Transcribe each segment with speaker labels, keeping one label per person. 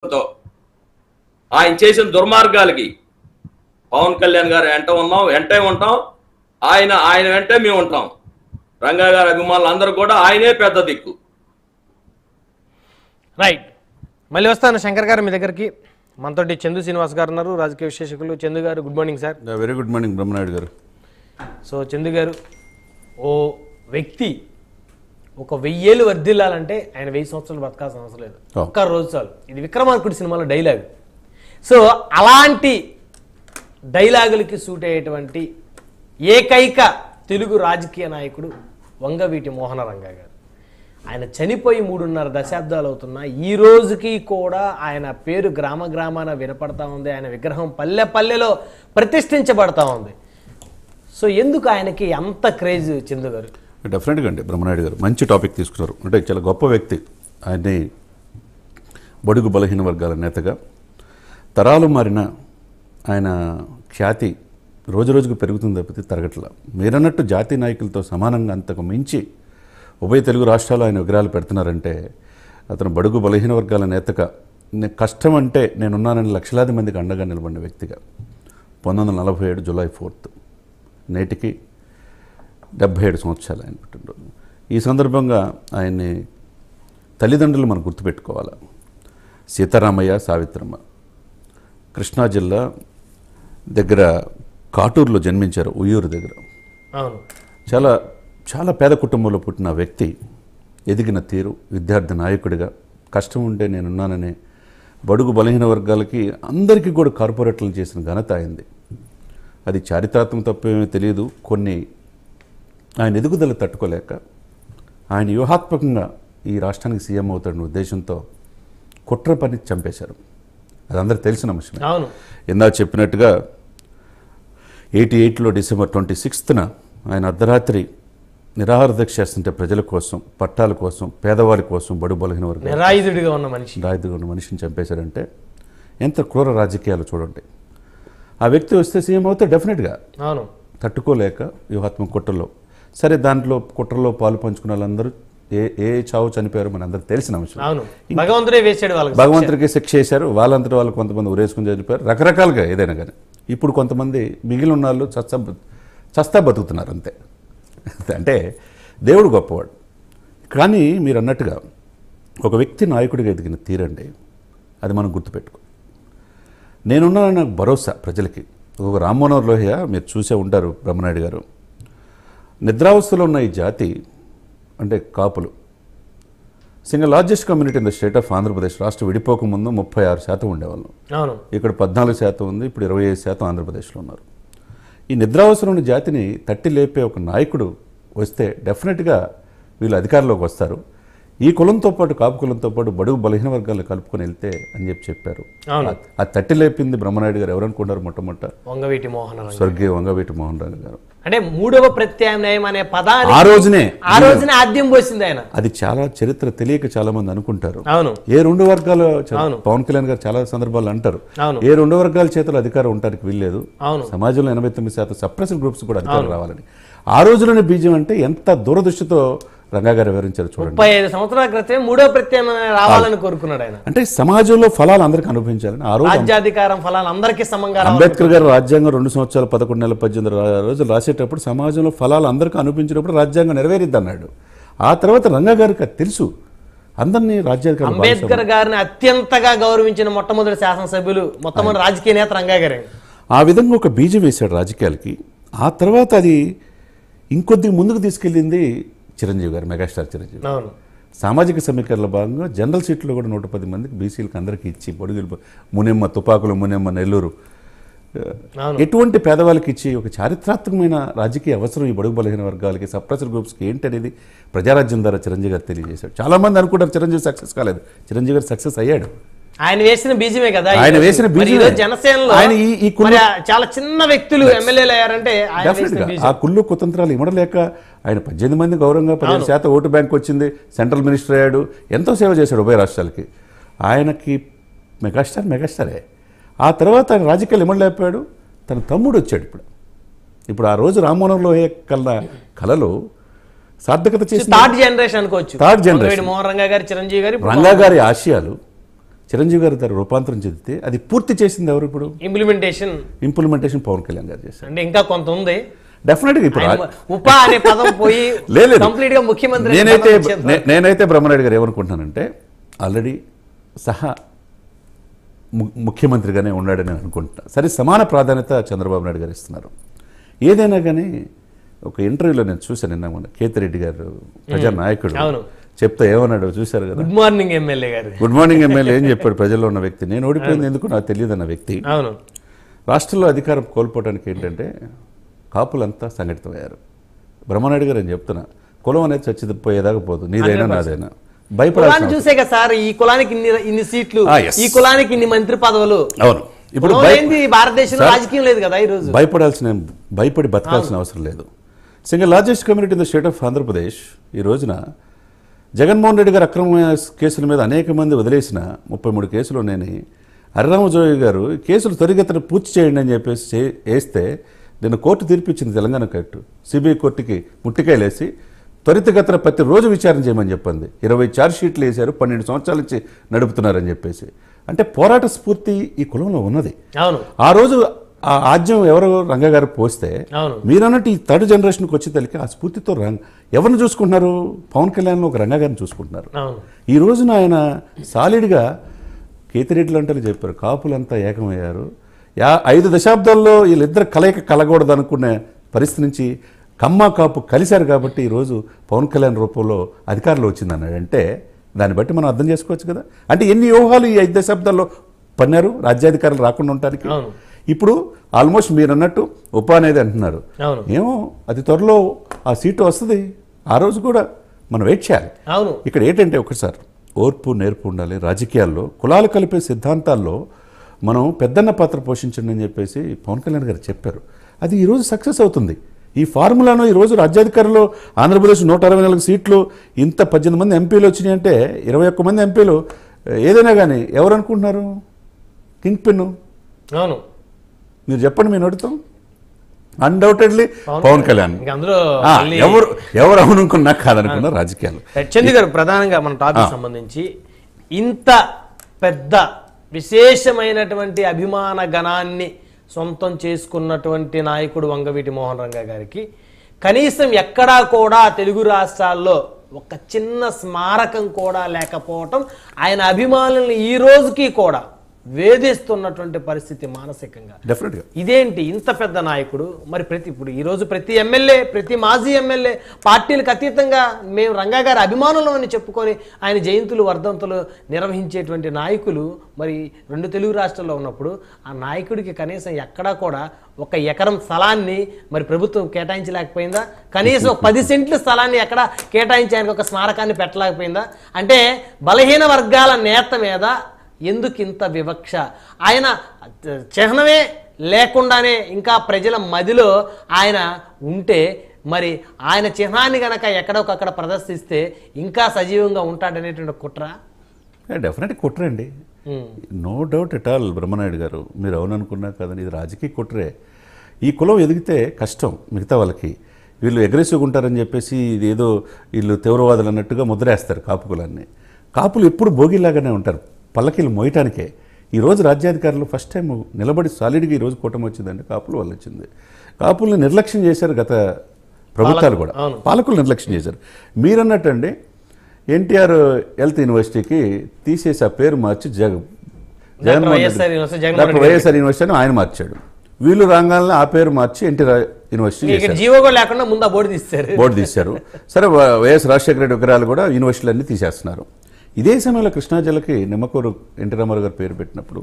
Speaker 1: తో ఆయన చేసిన దుర్మార్గాలకి పవన్ కళ్యాణ్ గారు వెంటే ఉంటాం. ఆయన వెంటే మేము ఉంటాం. రంగా గారి అభిమానులు అందరూ కూడా ఆయనే పెద్ద దిక్కు.
Speaker 2: రైట్, మళ్ళీ వస్తాను శంకర్ గారు మీ దగ్గరికి. మనతోటి చందు శ్రీనివాస్ గారు ఉన్నారు, రాజకీయ విశ్లేషకులు. చందు గారు good morning sir.
Speaker 3: Very good morning Brahmanaidu గారు.
Speaker 2: సో చందు గారు, ఓ వ్యక్తి ఒక 1000 ఏళ్ళు వర్ధిల్లాలంటే ఆయన 1000 సంవత్సరాలు బతకాల్సిన అవసరం లేదు, ఒక్క రోజు చాలు. ఇది విక్రమార్కుడి సినిమాలో డైలాగ్. సో అలాంటి డైలాగులకి సూట్ అయ్యేటువంటి ఏకైక తెలుగు రాజకీయ నాయకుడు వంగవీటి మోహన రంగా గారు. ఆయన చనిపోయి 3.5 దశాబ్దాలు అవుతున్నా ఈ రోజుకి కూడా ఆయన పేరు గ్రామ గ్రామాన వినపడతా ఉంది. ఆయన విగ్రహం పల్లె పల్లెలో ప్రతిష్ఠించబడతా ఉంది. సో ఎందుకు ఆయనకి అంత క్రేజ్ చందు గారు?
Speaker 3: డెఫినెట్గా అండి బ్రహ్మనాయుడు గారు మంచి టాపిక్ తీసుకున్నారు. అంటే చాలా గొప్ప వ్యక్తి. ఆయన్ని బడుగు బలహీన వర్గాల నేతగా తరాలు మారిన ఆయన ఖ్యాతి రోజు రోజుకు పెరుగుతుంది తప్పితే తరగట్ల. మీరన్నట్టు జాతీయ నాయకులతో సమానంగా అంతకు మించి ఉభయ తెలుగు రాష్ట్రాలు ఆయన విగ్రహాలు పెడుతున్నారంటే అతను బడుగు బలహీన వర్గాల నేతగా కష్టం అంటే నేనున్నానని లక్షలాది మందికి అండగా నిలబడిన వ్యక్తిగా 1947 జూలై 4 నేటికి 77 సంవత్సరాలు ఆయన పుట్టినరోజు. ఈ సందర్భంగా ఆయన్ని తల్లిదండ్రులు మనం గుర్తుపెట్టుకోవాలి. సీతారామయ్య, సావిత్రమ్మ కృష్ణా జిల్లా దగ్గర కాటూరులో జన్మించారు, ఉయ్యూరు దగ్గర. చాలా చాలా పేద కుటుంబంలో పుట్టిన వ్యక్తి ఎదిగిన తీరు, విద్యార్థి నాయకుడిగా కష్టం ఉంటే నేనున్నాననే బడుగు బలహీన వర్గాలకి అందరికీ కూడా కార్పొరేట్లను చేసిన ఘనత అయింది. అది చారిత్రాత్మక తప్పేమీ తెలియదు. కొన్ని ఆయన ఎదుగుదల తట్టుకోలేక ఆయన వ్యూహాత్మకంగా ఈ రాష్ట్రానికి సీఎం అవుతాడన్న ఉద్దేశంతో కుట్ర పని చంపేశారు. అది అందరికి తెలిసిన విషయం. ఇందాక చెప్పినట్టుగా 88లో డిసెంబర్ 26న ఆయన అర్ధరాత్రి నిరాహార దీక్ష చేస్తుంటే ప్రజల కోసం, పట్టాల కోసం, పేదవాళ్ళ కోసం, బడుగు బలహీన వర్గాలు
Speaker 2: నిరాయుధుడిగా ఉన్న
Speaker 3: మనిషిని చంపేశారంటే ఎంత క్రూర రాజకీయాలు చూడండి. ఆ వ్యక్తి వస్తే సీఎం అవుతే డెఫినెట్గా తట్టుకోలేక వ్యూహాత్మక కుట్రలో, సరే దాంట్లో కుట్రలో పాలు పంచుకున్న వాళ్ళందరూ ఏ చావు చనిపోయారో మన అందరికి తెలిసిన అంశం. భగవంతుడికి శిక్ష చేశారు. వాళ్ళంతటి వాళ్ళు కొంతమంది ఉరేసుకుని చనిపోయారు, రకరకాలుగా ఏదైనా కానీ. ఇప్పుడు కొంతమంది మిగిలిన ఉన్న వాళ్ళు చస్తా బతుకుతున్నారు అంతే. అంటే దేవుడు గొప్పవాడు. కానీ మీరు అన్నట్టుగా ఒక వ్యక్తి నాయకుడిగా ఎదిగిన తీరండి, అది మనం గుర్తుపెట్టుకో. నేనున్నాను నాకు భరోసా ప్రజలకి. ఒక రామ్మనోహర్ లోహియా మీరు చూసే ఉంటారు బ్రహ్మనాయుడు గారు. నిద్రావస్థలో ఉన్న ఈ జాతి అంటే కాపులు single largest community in the state of Andhra Pradesh. రాష్ట్రం విడిపోకముందు 36% ఉండేవాళ్ళం. ఇక్కడ 14% ఉంది, ఇప్పుడు 25% ఆంధ్రప్రదేశ్లో ఉన్నారు. ఈ నిద్రావస్థలో ఉన్న జాతిని తట్టి లేపే ఒక నాయకుడు వస్తే డెఫినెట్గా వీళ్ళు అధికారంలోకి వస్తారు. ఈ కులంతో పాటు కాపు కులంతో పాటు బడుగు బలహీన వర్గాలను కలుపుకొని వెళ్తే అని చెప్పారు. ఆ తట్టి లేపింది బ్రహ్మనాయుడు గారు. ఎవరనుకున్నారు? మొట్టమొదట స్వర్గీయ వంగవీటి మోహన్ రంగా గారు.
Speaker 2: అంటే మూడవ ప్రత్యామ్నాయం అనే పదాన్ని ఆ రోజునే ఆద్యం పోసింది ఆయన.
Speaker 3: అది చాలా చరిత్ర తెలియక చాలా మంది అనుకుంటారు. ఏ రెండు వర్గాలు, పవన్ కళ్యాణ్ గారు చాలా సందర్భాలు అంటారు, ఏ రెండు వర్గాల చేతులు అధికారం ఉండడానికి వీల్లేదు, సమాజంలో 89% సప్రెస్డ్ గ్రూప్స్ కూడా అధికారం రావాలని. ఆ రోజులోనే బీజం అంటే ఎంత దూరదృష్టితో రంగా గారు వివరించారు చూడండి.
Speaker 2: 35 సంవత్సరాల క్రితం మూడో ప్రత్యామ్నాయం రావాలని కోరుకున్నాడు ఆయన.
Speaker 3: అంటే సమాజంలో ఫలాలు అందరికీ అనుభవించాలని. ఆ రోజు
Speaker 2: రాజ్యాధికారం ఫలాలు అందరికీ సమంగా.
Speaker 3: అంబేద్కర్ గారు రాజ్యాంగం 2 సంవత్సరాలు 11 నెలల 18 రోజులు రాసేటప్పుడు సమాజంలో ఫలాలు అందరికీ అనిపించినప్పుడు రాజ్యాంగం నెరవేరిద్ది అన్నాడు. ఆ తర్వాత రంగా గారికి తెలుసు అందరినీ రాజ్యాధికారం.
Speaker 2: అంబేద్కర్ గారిని అత్యంతగా గౌరవించిన మొట్టమొదటి శాసనసభ్యులు, మొట్టమొదటి రాజకీయ నేత రంగా గారే.
Speaker 3: ఆ విధంగా ఒక బీజం వేశాడు రాజకీయాలకి. ఆ తర్వాత అది ఇంకొద్ది ముందుకు తీసుకెళ్ళింది చిరంజీవి గారు, మెగాస్టార్ చిరంజీవి. సామాజిక సమీకరణలో భాగంగా జనరల్ సీట్లో కూడా 110 మందికి బీసీలకు అందరికీ ఇచ్చి, బడుగులు మునెమ్మ, తుపాకులు మునెమ్మ, నెల్లూరు ఎటువంటి పేదవాళ్ళకి ఇచ్చి ఒక చారిత్రాత్మకమైన రాజకీయ అవసరం ఈ బడుగు బలహీన వర్గాలకి, సప్రెస్డ్ గ్రూప్స్కి ఏంటి అనేది ప్రజారాజ్యం ద్వారా చిరంజీవి గారు తెలియజేశాడు. చాలా మంది అనుకుంటారు చిరంజీవి సక్సెస్ కాలేదు. చిరంజీవి గారు సక్సెస్ అయ్యాడు.
Speaker 2: ఆయన వేసిన బీజమే కదా.
Speaker 3: ఆయన వేసిన బీజమే.
Speaker 2: జనసేనలో చాలా చిన్న వ్యక్తులు ఎమ్మెల్యేలు అయ్యారంటే
Speaker 3: ఆ కుళ్ళు కుతంత్రాలు ఇమడలేక ఆయన 18 మంది గౌరవంగా 15% ఓటు బ్యాంక్ వచ్చింది. సెంట్రల్ మినిస్టర్ అయ్యాడు. ఎంతో సేవ చేశాడు ఉభయ రాష్ట్రాలకి. ఆయనకి మెగాస్టారే. ఆ తర్వాత ఆయన రాజకీయాలు ఇమడలేకపోయాడు. తన తమ్ముడు వచ్చాడు. ఇప్పుడు ఆ రోజు రామ్మోహన్ లోహియా కళలో సార్థకత చేసి థర్డ్ జనరేషన్
Speaker 2: మోహన్ రంగా గారి, చిరంజీవి గారి,
Speaker 3: రంగా గారి ఆశయాలు చిరంజీవి గారు దాన్ని రూపాంతరం చెందితే అది పూర్తి చేసింది ఎవరు? ఇప్పుడు ఇంప్లిమెంటేషన్ పవన్ కళ్యాణ్ గారు చేశారు.
Speaker 2: అంటే ఇంకా కొంత ఉంది
Speaker 3: డెఫినెట్గా. ఇప్పుడు
Speaker 2: ఉపా అనే పదం పోయి
Speaker 3: లేదు,
Speaker 2: కంప్లీట్ గా ముఖ్యమంత్రి.
Speaker 3: నేనైతే బ్రహ్మనాయుడు గారు ఏమనుకుంటున్నానంటే ఆల్రెడీ సహా ముఖ్యమంత్రిగానే ఉన్నాడని అనుకుంటున్నా. సరే, సమాన ప్రాధాన్యత చంద్రబాబు నాయుడు గారు ఇస్తున్నారు. ఏదైనా కానీ ఒక ఇంటర్వ్యూలో నేను చూశాను నిన్న, మన కేతిరెడ్డి గారు ప్రజానాయకుడు చెప్తే ఏమన్నాడు చూశారు కదా.
Speaker 2: గుడ్ మార్నింగ్ ఎమ్మెల్యే గారు,
Speaker 3: గుడ్ మార్నింగ్ ఎమ్మెల్యే ఏం చెప్పాడు? ప్రజల్లో ఉన్న వ్యక్తి, నేను ఓడిపోయింది ఎందుకు నాకు తెలియదు అన్న వ్యక్తి రాష్ట్రంలో అధికారం కోల్పోవడానికి ఏంటంటే కాపులంతా సంఘటితమయ్యారు. బ్రహ్మనాయుడు గారు అని చెప్తున్నా, కులం అనేది చచ్చిపోయేదాకా పోదు, నీదైనా నాదైనా.
Speaker 2: భయపడాలి చూసే కదా సార్, ఈ కులానికి ఇన్ని సీట్లు, ఈ కులానికి ఇన్ని మంత్రి పదవులు.
Speaker 3: అవును, ఇప్పుడు
Speaker 2: భారతదేశంలో రాజకీయం లేదు కదా. ఈ రోజు
Speaker 3: భయపడి బతకాల్సిన అవసరం లేదు. Single largest community in the state of Andhra Pradesh ఈ రోజున జగన్మోహన్ రెడ్డి గారు అక్రమ కేసుల మీద అనేక మంది వదిలేసిన 33 కేసులు ఉన్నాయని హరిరామజోగి గారు కేసులు త్వరితగతిన పూర్తి చేయండి అని చెప్పేసి వేస్తే నిన్న కోర్టు తీర్పిచ్చింది. తెలంగాణ కోర్టు సిబిఐ కోర్టుకి ముట్టికాయలేసి త్వరితగతిన ప్రతిరోజు విచారణ చేయమని చెప్పింది. 20 ఛార్జ్షీట్లు వేశారు, 12 సంవత్సరాల నుంచి నడుపుతున్నారని చెప్పేసి. అంటే పోరాట స్ఫూర్తి ఈ కులంలో ఉన్నది. ఆ రోజు ఆ ఆజ్యం ఎవరు రంగా గారు పోస్తే మీరన్నట్టు ఈ థర్డ్ జనరేషన్కి వచ్చే తల్లికి ఆ స్ఫూర్తితో ఎవరిని చూసుకుంటున్నారు? పవన్ కళ్యాణ్ ఒక రంగా గారిని చూసుకుంటున్నారు. ఈ రోజున ఆయన సాలిడ్గా కేతిరెడ్డి లాంటి చెప్పారు, కాపులంతా ఏకమయ్యారు. 5 దశాబ్దాల్లో వీళ్ళిద్దరు కలయిక కలగకూడదు అనుకునే పరిస్థితి నుంచి కమ్మ కాపు కలిశారు కాబట్టి ఈరోజు పవన్ కళ్యాణ్ రూపంలో అధికారంలో వచ్చింది అన్నాడు. అంటే దాన్ని బట్టి మనం అర్థం చేసుకోవచ్చు కదా. అంటే ఎన్ని వ్యూహాలు ఈ 5 దశాబ్దాల్లో పన్నారు రాజ్యాధికారులు రాకుండా ఉండటానికి. ఇప్పుడు ఆల్మోస్ట్ మీరు అన్నట్టు ఉప అనేది అంటున్నారు, ఏమో అది త్వరలో ఆ సీటు వస్తుంది. ఆ రోజు కూడా మనం వెయిట్ చేయాలి. ఇక్కడ ఏంటంటే ఒకసారి ఓర్పు నేర్పు ఉండాలి. రాజకీయాల్లో కులాలు కలిపే సిద్ధాంతాల్లో మనం పెద్దన్న పాత్ర పోషించండి అని చెప్పేసి పవన్ కళ్యాణ్ గారు చెప్పారు. అది ఈరోజు సక్సెస్ అవుతుంది. ఈ ఫార్ములాను ఈరోజు రాజ్యాధికారులు ఆంధ్రప్రదేశ్ 164 సీట్లు, ఇంత 18 మంది ఎంపీలు వచ్చినాయి అంటే 21 మంది ఎంపీలు ఏదైనా కానీ ఎవరు అనుకుంటున్నారు కింగ్ పిన్? మీరు చెప్పండి మీ నోటితో. అన్డౌటెడ్లీ పవన్ కళ్యాణ్. ఎవరు అవునుకున్నా కాదనుకున్న రాజకీయాలు.
Speaker 2: చంద్ర గారు, ప్రధానంగా మన టాపిక్ సంబంధించి ఇంత పెద్ద విశేషమైనటువంటి అభిమాన గణాన్ని సొంతం చేసుకున్నటువంటి నాయకుడు వంగవీటి మోహన్ రంగా గారికి కనీసం ఎక్కడా కూడా తెలుగు రాష్ట్రాల్లో ఒక చిన్న స్మారకం కూడా లేకపోవటం ఆయన అభిమానుల్ని ఈ రోజుకి కూడా వేధిస్తున్నటువంటి పరిస్థితి మానసికంగా.
Speaker 3: డెఫినెట్గా
Speaker 2: ఇదేంటి ఇంత పెద్ద నాయకుడు మరి ఇప్పుడు ఈరోజు ప్రతి ఎమ్మెల్యే, ప్రతి మాజీ ఎమ్మెల్యే పార్టీలకు అతీతంగా మేము రంగా గారి అభిమానులు అని చెప్పుకొని ఆయన జయంతులు వర్ధంతులు నిర్వహించేటువంటి నాయకులు మరి 2 తెలుగు రాష్ట్రాల్లో ఉన్నప్పుడు ఆ నాయకుడికి కనీసం ఎక్కడా కూడా 1 ఎకరం స్థలాన్ని మరి ప్రభుత్వం కేటాయించలేకపోయిందా? కనీసం 10 సెంట్ల స్థలాన్ని ఎక్కడ కేటాయించడానికి ఒక స్మారకాన్ని పెట్టలేకపోయిందా? అంటే బలహీన వర్గాల నేత మీద ఎందుకు ఇంత వివక్ష? ఆయన చిహ్నమే లేకుండానే ఇంకా ప్రజల మదిలో ఆయన ఉంటే మరి ఆయన చిహ్నాన్ని గనక ఎక్కడొకక్కడ ప్రదర్శిస్తే ఇంకా సజీవంగా ఉంటాడనేటువంటి కుట్ర.
Speaker 3: డెఫినెట్ కుట్రే అండి, no doubt at all. Brahmanayudu garu మీరు అవుననుకున్నా కదండి, ఇది రాజకీయ కుట్రే. ఈ కులం ఎదిగితే కష్టం మిగతా వాళ్ళకి. వీళ్ళు అగ్రెసివ్గా ఉంటారని చెప్పేసి ఇది ఏదో వీళ్ళు తీవ్రవాదులు అన్నట్టుగా ముద్రేస్తారు కాపు కులాన్ని. కాపులు ఎప్పుడు భోగిలాగానే ఉంటారు, పల్లకీలు మోయటానికే. ఈరోజు రాజ్యాధికారులు ఫస్ట్ టైం నిలబడి సాలిడ్గా ఈరోజు కూటమి వచ్చిందంటే కాపుల వల్ల వచ్చింది. కాపుల్ని నిర్లక్ష్యం చేశారు గత ప్రభుత్వాలు కూడా, పాలకులు నిర్లక్ష్యం చేశారు. మీరన్నట్టండి ఎన్టీఆర్ హెల్త్ యూనివర్సిటీకి తీసేసి ఆ పేరు మార్చి జగన్మోహన్ డాక్టర్ వైఎస్ఆర్ యూనివర్సిటీ అని ఆయన మార్చాడు. వీళ్ళు రాగానే ఆ పేరు మార్చి ఎన్టీఆర్ యూనివర్సిటీ బోర్డు తీశారు. సరే, వైఎస్ రాజశేఖర రెడ్డి విగ్రహాలు కూడా యూనివర్సిటీలన్నీ తీసేస్తున్నారు. ఇదే సమయంలో కృష్ణా జిల్లాకి నిమ్మకూరు ఎన్టీ రామారావు గారు పేరు పెట్టినప్పుడు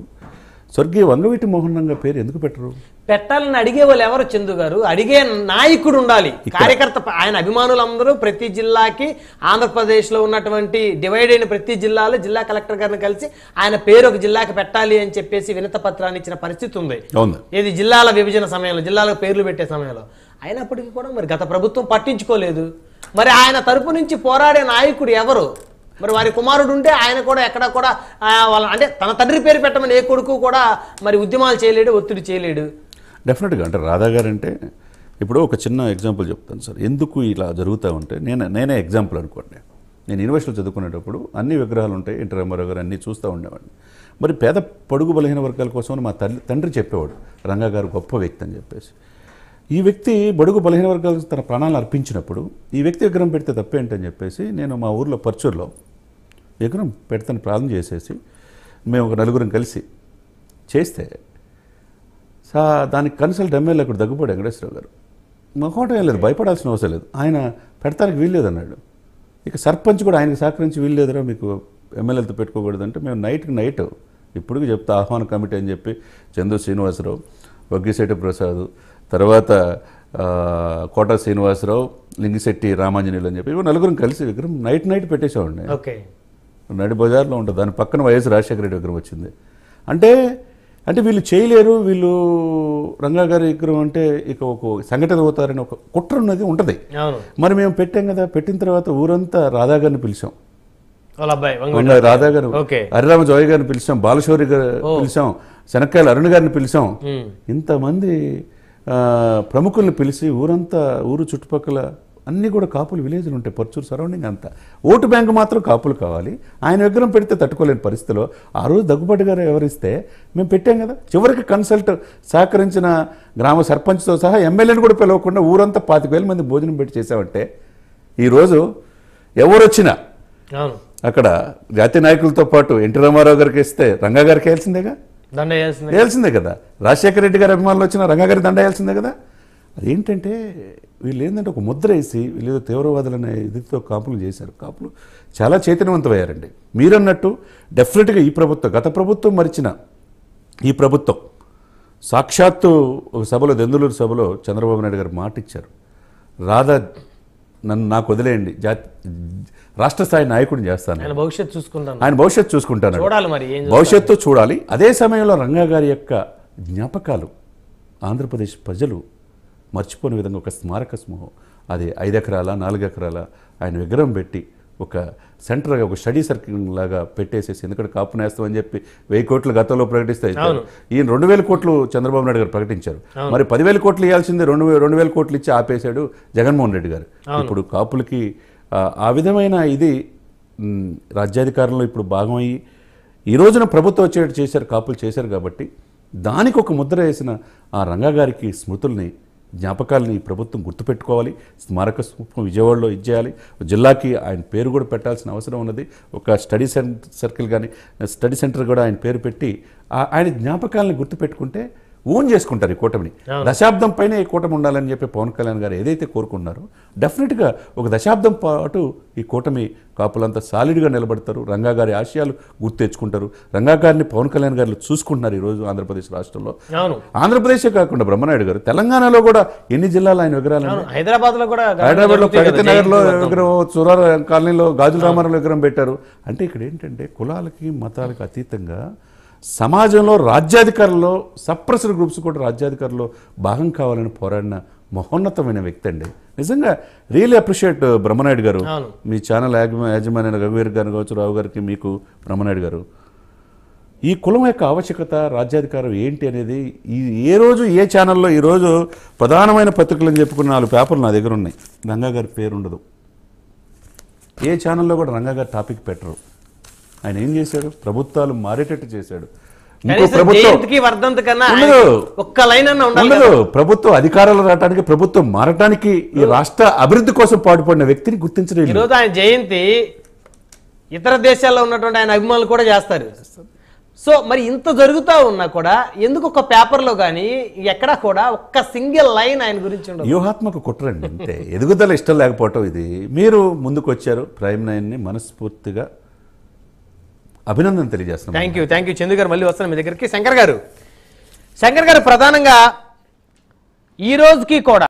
Speaker 3: స్వర్గీయ వంగవీటి మోహన్ రంగా పేరు ఎందుకు పెట్టరు?
Speaker 2: పెట్టాలని అడిగే వాళ్ళు ఎవరు చందు గారు? అడిగే నాయకుడు ఉండాలి, కార్యకర్త. ఆయన అభిమానులందరూ ప్రతి జిల్లాకి ఆంధ్రప్రదేశ్లో ఉన్నటువంటి డివైడ్ అయిన ప్రతి జిల్లాలో జిల్లా కలెక్టర్ గారిని కలిసి ఆయన పేరు ఒక జిల్లాకి పెట్టాలి అని చెప్పేసి వినత పత్రాన్ని ఇచ్చిన పరిస్థితి ఉంది. ఇది జిల్లాల విభజన సమయంలో, జిల్లాలకు పేర్లు పెట్టే సమయంలో. అయినప్పటికీ కూడా మరి గత ప్రభుత్వం పట్టించుకోలేదు. మరి ఆయన తరపు నుంచి పోరాడే నాయకుడు ఎవరు? మరి వారి కుమారుడు ఉంటే ఆయన కూడా ఎక్కడ కూడా వాళ్ళ అంటే తన తండ్రి పేరు పెట్టమని ఏ కొడుకు కూడా మరి ఉద్యమాలు చేయలేడు, ఒత్తిడి చేయలేడు.
Speaker 3: డెఫినెట్గా. అంటే రాధా గారు అంటే ఇప్పుడు ఒక చిన్న ఎగ్జాంపుల్ చెప్తాను సార్, ఎందుకు ఇలా జరుగుతూ ఉంటే. నేనే ఎగ్జాంపుల్ అనుకోండి. నేను యూనివర్సిటీలో చదువుకునేటప్పుడు అన్ని విగ్రహాలు ఉంటాయి, ఎన్టీ రామారావు గారు అన్నీ చూస్తూ ఉండేవాడిని. మరి పేద పొడుగు బలహీన వర్గాల కోసం మా తండ్రి చెప్పేవాడు రంగా గారు గొప్ప వ్యక్తి అని చెప్పేసి. ఈ వ్యక్తి బడుగు బలహీన వర్గాలకు తన ప్రాణాలను అర్పించినప్పుడు ఈ వ్యక్తి విగ్రహం పెడితే తప్పేంటని చెప్పేసి నేను మా ఊర్లో పర్చూరులో విగ్రహం పెడతాను ప్రారంభం చేసేసి మేము ఒక నలుగురం కలిసి చేస్తే దానికి కన్సల్ట్ ఎమ్మెల్యే అక్కడ దగ్గుపాడు వెంకటేశ్వరరావు గారు. మొహమాటం ఏం లేదు, భయపడాల్సిన అవసరం లేదు, ఆయన పెడతానికి వీల్లేదు అన్నాడు. ఇక సర్పంచ్ కూడా ఆయనకు సహకరించి వీల్లేదురా మీకు ఎమ్మెల్యేలతో పెట్టుకోకూడదంటే మేము నైట్ ఇప్పుడు చెప్తా ఆహ్వాన కమిటీ అని చెప్పి చందు శ్రీనివాసరావు, వగ్గిశెట్టి ప్రసాద్, తర్వాత కోట శ్రీనివాసరావు, లింగిశెట్టి రామాంజనేయులు అని చెప్పి ఇవి నలుగురం కలిసి విగ్రహం నైట్ పెట్టేసామండి. నడి బజార్లో ఉంటుంది, దాని పక్కన వైఎస్ రాజశేఖర రెడ్డి విగ్రహం వచ్చింది. అంటే వీళ్ళు చేయలేరు, వీళ్ళు రంగా గారి విగ్రహం అంటే ఇక ఒక సంఘటన అవుతారని ఒక కుట్ర ఉన్నది ఉంటుంది. మరి మేము పెట్టాం కదా, పెట్టిన తర్వాత ఊరంతా రాధా గారిని పిలిచాం, రాధా గారు, హరిరామ జోయ్ గారిని పిలిచాం, బాలశౌరి గారు పిలిచాం, శనక్కాయల అరుణ్ గారిని పిలిచాం. ఇంతమంది ప్రముఖుల్ని పిలిచి ఊరంతా ఊరు చుట్టుపక్కల అన్నీ కూడా కాపులు విలేజ్లు ఉంటాయి, పర్చూరు సరౌండింగ్ అంతా. ఓటు బ్యాంకు మాత్రం కాపులు కావాలి. ఆయన విగ్రహం పెడితే తట్టుకోలేని పరిస్థితిలో ఆ రోజు దగ్గుబాటి గారు ఎవరిస్తే మేము పెట్టాం కదా. చివరికి కన్సల్ట్ సహకరించిన గ్రామ సర్పంచ్తో సహా ఎమ్మెల్యేని కూడా పిలవకుండా ఊరంతా 25,000 మంది భోజనం పెట్టి చేసామంటే ఈరోజు ఎవరు వచ్చినా అక్కడ జాతీయ నాయకులతో పాటు ఎన్టీ రామారావు గారికి ఇస్తే రంగా గారికి వేయాల్సిందేగా, వేయాల్సిందే కదా. రాజశేఖర రెడ్డి గారి అభిమానులు వచ్చినా రంగా గారికి దండ వేయాల్సిందే కదా. అదేంటంటే వీళ్ళు ఏంటంటే ఒక ముద్ర వేసి వీళ్ళు తీవ్రవాదులనే ఇదితో కాపులు చేశారు. కాపులు చాలా చైతన్యవంతమయ్యారండి. మీరన్నట్టు డెఫినెట్గా ఈ ప్రభుత్వం, గత ప్రభుత్వం మరిచిన ఈ ప్రభుత్వం సాక్షాత్తు ఒక సభలో, దెందులూరు సభలో చంద్రబాబు నాయుడు గారు మాట ఇచ్చారు, రాధా నాకు వదిలేయండి, రాష్ట్ర స్థాయి నాయకుడిని చేస్తాను, ఆయన భవిష్యత్తు చూసుకుంటాను, భవిష్యత్తు చూడాలి. అదే సమయంలో రంగా గారి యొక్క జ్ఞాపకాలు ఆంధ్రప్రదేశ్ ప్రజలు మర్చిపోని విధంగా ఒక స్మారక సమూహం, అది 5 ఎకరాల 4 ఎకరాల ఆయన విగ్రహం పెట్టి ఒక సెంటర్గా ఒక స్టడీ సర్కిల్ లాగా పెట్టేసేసి, ఎందుకంటే కాపు నేస్తాం అని చెప్పి 1000 కోట్లు గతంలో ప్రకటిస్తే ఈయన 2,000 కోట్లు చంద్రబాబు నాయుడు గారు ప్రకటించారు. మరి 10,000 కోట్లు ఇవ్వాల్సిందే 2,000 కోట్లు ఇచ్చి ఆపేశాడు జగన్మోహన్ రెడ్డి గారు. ఇప్పుడు కాపులకి ఆ విధమైన ఇది రాజ్యాధికారంలో ఇప్పుడు భాగమయ్యి ఈ రోజున ప్రభుత్వం వచ్చేటట్టు చేశారు, కాపులు చేశారు. కాబట్టి దానికి ఒక ముద్ర వేసిన ఆ రంగా గారికి స్మృతుల్ని, జ్ఞాపకాలని ఈ ప్రభుత్వం గుర్తుపెట్టుకోవాలి. స్మారక స్థూపం విజయవాడలో ఇచ్చేయాలి. జిల్లాకి ఆయన పేరు కూడా పెట్టాల్సిన అవసరం ఉన్నది. ఒక స్టడీ సర్కిల్ కానీ స్టడీ సెంటర్ కూడా ఆయన పేరు పెట్టి ఆయన జ్ఞాపకాలని గుర్తుపెట్టుకుంటే ఓన్ చేసుకుంటారు ఈ కూటమిని. దశాబ్దం పైన ఈ కూటమి ఉండాలని చెప్పి పవన్ కళ్యాణ్ గారు ఏదైతే కోరుకున్నారో డెఫినెట్గా ఒక దశాబ్దం పాటు ఈ కూటమి కాపులంతా సాలిడ్గా నిలబడతారు. రంగా గారి ఆశయాలు గుర్తు తెచ్చుకుంటారు. రంగా గారిని పవన్ కళ్యాణ్ గారు చూసుకుంటున్నారు ఈరోజు ఆంధ్రప్రదేశ్ రాష్ట్రంలో. ఆంధ్రప్రదేశే కాకుండా బ్రహ్మనాయుడు గారు తెలంగాణలో కూడా ఎన్ని జిల్లాలు ఆయన విగ్రహాలు, హైదరాబాద్లో ప్రగతి నగర్లో విగ్రహం, సురార కాలనీలో గాజుల రామారావు విగ్రహం పెట్టారు. అంటే ఇక్కడ ఏంటంటే కులాలకి మతాలకు అతీతంగా సమాజంలో రాజ్యాధికారంలో సప్రెస్డ్ గ్రూప్స్ కూడా రాజ్యాధికారంలో భాగం కావాలని పోరాడిన మహోన్నతమైన వ్యక్తి అండి. నిజంగా రియల్లీ అప్రిషియేట్ బ్రహ్మనాయుడు గారు, మీ ఛానల్ యాజమాన్య రఘువీర్ గారు కావచ్చు, రావు గారికి, మీకు బ్రహ్మనాయుడు గారు. ఈ కులం యొక్క ఆవశ్యకత, రాజ్యాధికారం ఏంటి అనేది ఏ రోజు ఏ ఛానల్లో ఈరోజు ప్రధానమైన పత్రికలు అని చెప్పుకున్న 4 పేపర్లు నా దగ్గర ఉన్నాయి. రంగా గారి పేరు ఉండదు. ఏ ఛానల్లో కూడా రంగా గారి టాపిక్ పెట్టరు. ఆయన ఏం చేశాడు? ప్రభుత్వాలు మారేటట్టు చేశాడు. ప్రభుత్వం అధికారాలు రావడానికి, ప్రభుత్వం మారటానికి, ఈ రాష్ట్ర అభివృద్ధి కోసం పాటుపడిన వ్యక్తిని గుర్తించడం.
Speaker 2: ఈరోజు ఆయన జయంతి ఇతర దేశాల్లో ఉన్నటువంటి ఆయన అభిమానులు కూడా చేస్తారు. సో మరి ఇంత జరుగుతూ ఉన్నా కూడా ఎందుకు ఒక పేపర్లో కానీ ఎక్కడా కూడా ఒక్క సింగిల్ లైన్ ఆయన గురించి ఉండదు?
Speaker 3: వ్యూహాత్మక కుట్రండి అంతే. ఎదుగుదల ఇష్టం లేకపోవటం. ఇది మీరు ముందుకు వచ్చారు. ప్రైమ్ 9ని మనస్ఫూర్తిగా అభినందన తెలియజేస్తున్నాం.
Speaker 2: థ్యాంక్ యూ చందు గారు. మళ్ళీ వస్తాను మీ దగ్గరికి. శంకర్ గారు ప్రధానంగా ఈ రోజుకి కూడా